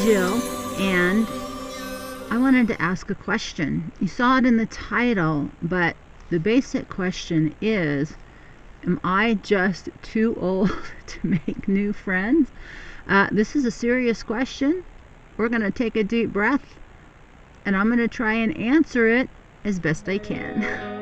Jill, and I wanted to ask a question. You saw it in the title, but the basic question is, am I just too old to make new friends? This is a serious question. We're going to take a deep breath, and I'm going to try and answer it as best I can.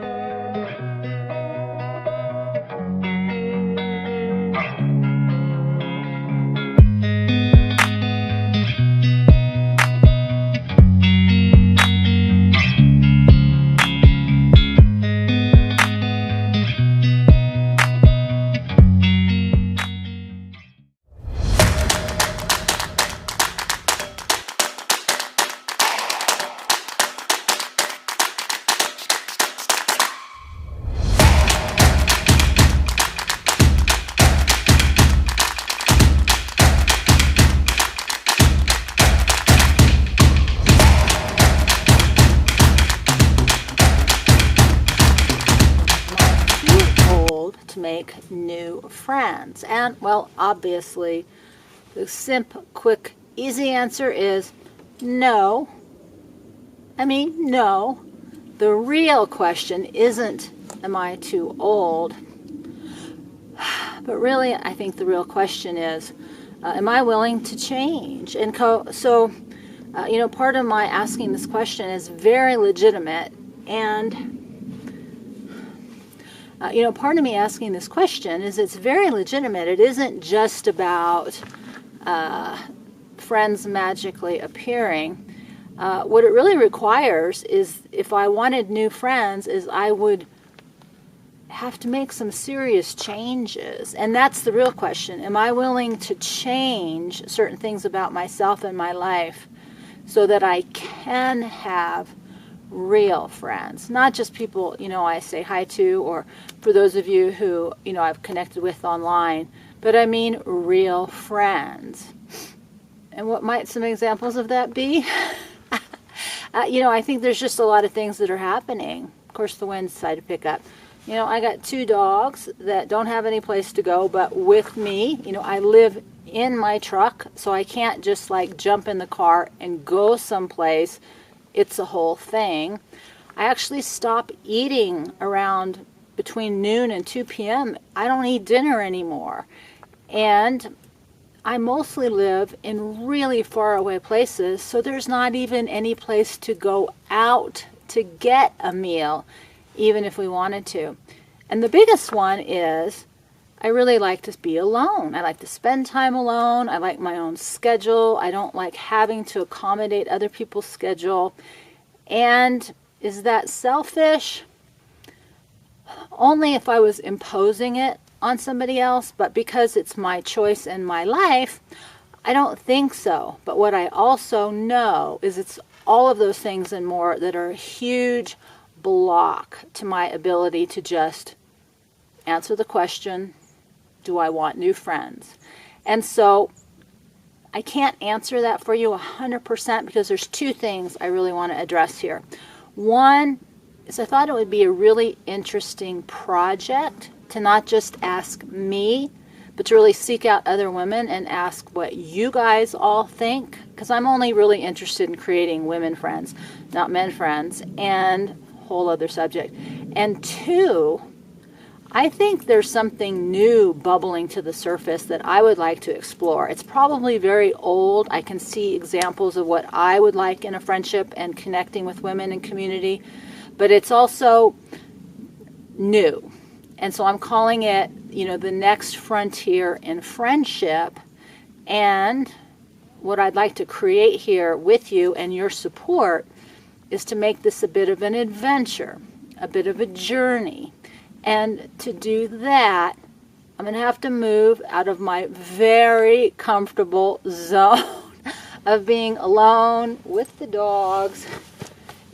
To make new friends? And well, obviously the simple, quick, easy answer is no. No. The real question isn't, am I too old? But really, I think the real question is, am I willing to change? And so part of my asking this question is very legitimate. And part of me asking this question is it's very legitimate. It isn't just about friends magically appearing. What it really requires is, if I wanted new friends, is I would have to make some serious changes. And that's the real question. Am I willing to change certain things about myself and my life so that I can have real friends, not just people, I say hi to, or for those of you who, I've connected with online, but I mean real friends. And what might some examples of that be? I think there's just a lot of things that are happening. Of course, the wind decided to pick up. I got 2 dogs that don't have any place to go but with me. I live in my truck, so I can't just jump in the car and go someplace. It's a whole thing. I actually stop eating around between noon and 2 p.m. I don't eat dinner anymore. And I mostly live in really far away places, so there's not even any place to go out to get a meal, even if we wanted to. And the biggest one is, I really like to be alone. I like to spend time alone. I like my own schedule. I don't like having to accommodate other people's schedule. And is that selfish? Only if I was imposing it on somebody else, but because it's my choice and my life, I don't think so. But what I also know is it's all of those things and more that are a huge block to my ability to just answer the question, do I want new friends? And so I can't answer that for you 100% because there's 2 things I really want to address here. One is, I thought it would be a really interesting project to not just ask me, but to really seek out other women and ask what you guys all think, because I'm only really interested in creating women friends, not men friends, and whole other subject. And 2, I think there's something new bubbling to the surface that I would like to explore. It's probably very old. I can see examples of what I would like in a friendship and connecting with women in community, but it's also new. And so I'm calling it, the next frontier in friendship. And what I'd like to create here with you and your support is to make this a bit of an adventure, a bit of a journey. And to do that, I'm going to have to move out of my very comfortable zone of being alone with the dogs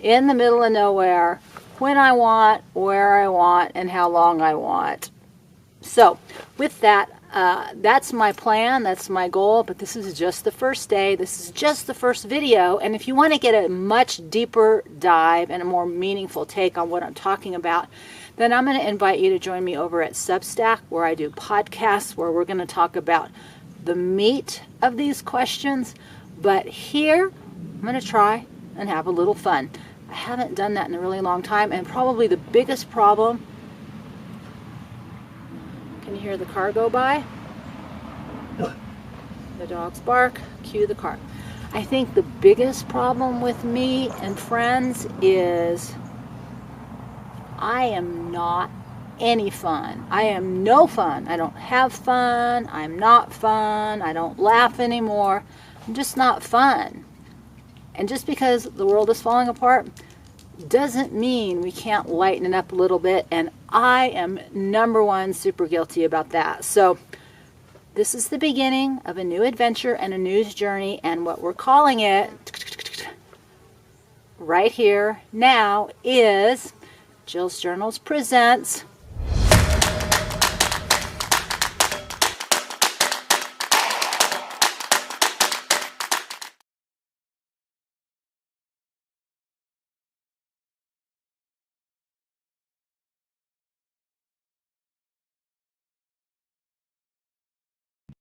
in the middle of nowhere, when I want, where I want, and how long I want. So with that, that's my plan, that's my goal, but this is just the first day, this is just the first video, and if you want to get a much deeper dive and a more meaningful take on what I'm talking about, then I'm going to invite you to join me over at Substack, where I do podcasts, where we're going to talk about the meat of these questions, But here, I'm going to try and have a little fun. I haven't done that in a really long time, and probably the biggest problem, can you hear the car go by? The dogs bark, cue the car. I think the biggest problem with me and friends is I am not any fun. I am no fun. I don't have fun. I'm not fun. I don't laugh anymore. I'm just not fun. And just because the world is falling apart doesn't mean we can't lighten it up a little bit. And I am number one super guilty about that. So this is the beginning of a new adventure and a new journey. And what we're calling it right here now is Jill's Journals presents